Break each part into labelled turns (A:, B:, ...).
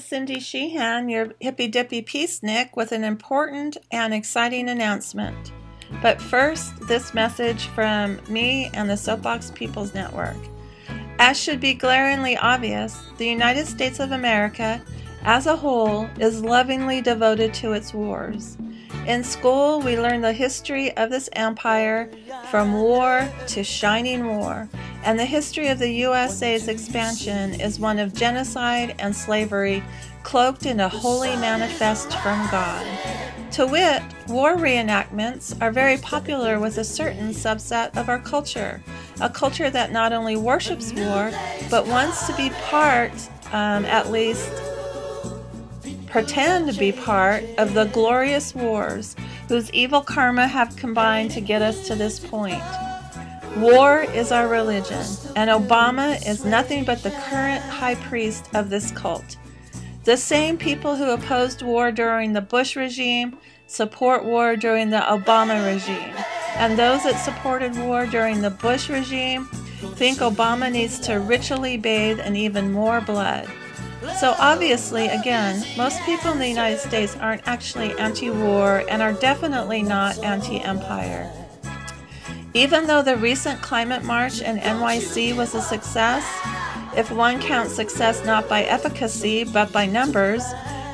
A: Cindy Sheehan, your hippy-dippy peacenik, with an important and exciting announcement. But first, this message from me and the Soapbox People's Network. As should be glaringly obvious, the United States of America, as a whole, is lovingly devoted to its wars. In school, we learn the history of this empire from war to shining war, and the history of the USA's expansion is one of genocide and slavery cloaked in a holy manifest from God. To wit, war reenactments are very popular with a certain subset of our culture, a culture that not only worships war, but wants to be part, at least pretend to be part, of the glorious wars whose evil karma have combined to get us to this point. War is our religion, and Obama is nothing but the current high priest of this cult. The same people who opposed war during the Bush regime support war during the Obama regime, and those that supported war during the Bush regime think Obama needs to ritually bathe in even more blood. So obviously, again, most people in the United States aren't actually anti-war and are definitely not anti-empire. Even though the recent climate march in NYC was a success, if one counts success not by efficacy but by numbers,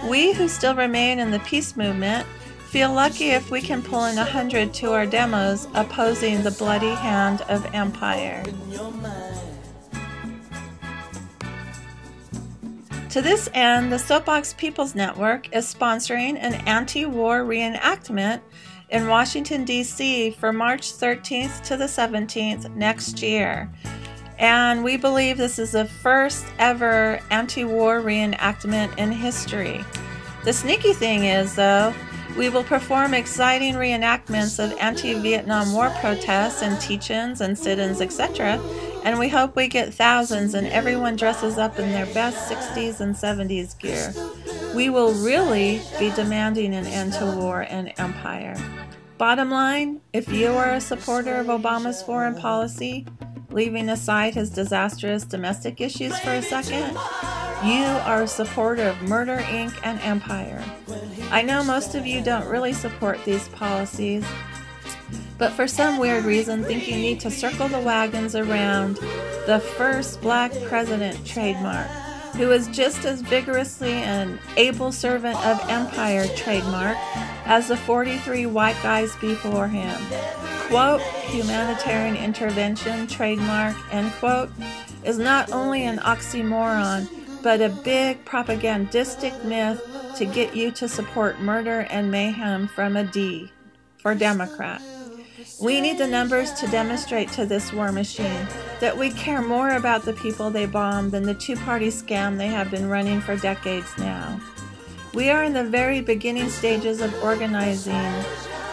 A: we who still remain in the peace movement feel lucky if we can pull in 100 to our demos opposing the bloody hand of empire. To this end, the Soapbox People's Network is sponsoring an anti-war reenactment in Washington, D.C. for March 13th to the 17th next year. And we believe this is the first ever anti-war reenactment in history. The sneaky thing is, though, we will perform exciting reenactments of anti-Vietnam War protests and teach-ins and sit-ins, etc., and we hope we get thousands and everyone dresses up in their best 60s and 70s gear. We will really be demanding an end to war and empire. Bottom line, if you are a supporter of Obama's foreign policy, leaving aside his disastrous domestic issues for a second, you are a supporter of Murder, Inc. and empire. I know most of you don't really support these policies, but for some weird reason think you need to circle the wagons around the first black president trademark, who is just as vigorously an able servant of empire trademark as the 43 white guys before him. Quote, humanitarian intervention trademark, end quote, is not only an oxymoron, but a big propagandistic myth to get you to support murder and mayhem from a D for Democrat. We need the numbers to demonstrate to this war machine that we care more about the people they bomb than the two-party scam they have been running for decades now. We are in the very beginning stages of organizing,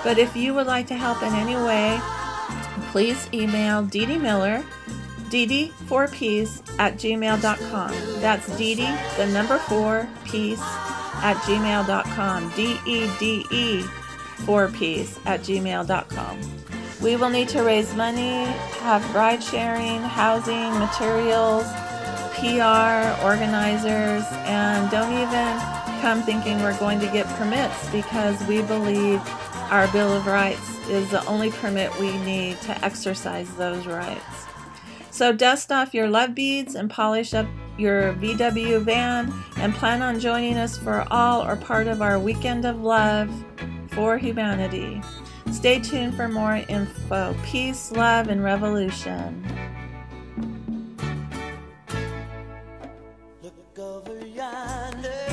A: but if you would like to help in any way, please email Dee Dee Miller, dd4peace@gmail.com. That's Dee Dee, the number 4, peace@gmail.com. DEDE 4peace@gmail.com. We will need to raise money, have ride sharing, housing, materials, PR, organizers, and don't even come thinking we're going to get permits, because we believe our Bill of Rights is the only permit we need to exercise those rights. So dust off your love beads and polish up your VW van and plan on joining us for all or part of our weekend of love for humanity. Stay tuned for more info. Peace, love, and revolution.
B: Look over yonder.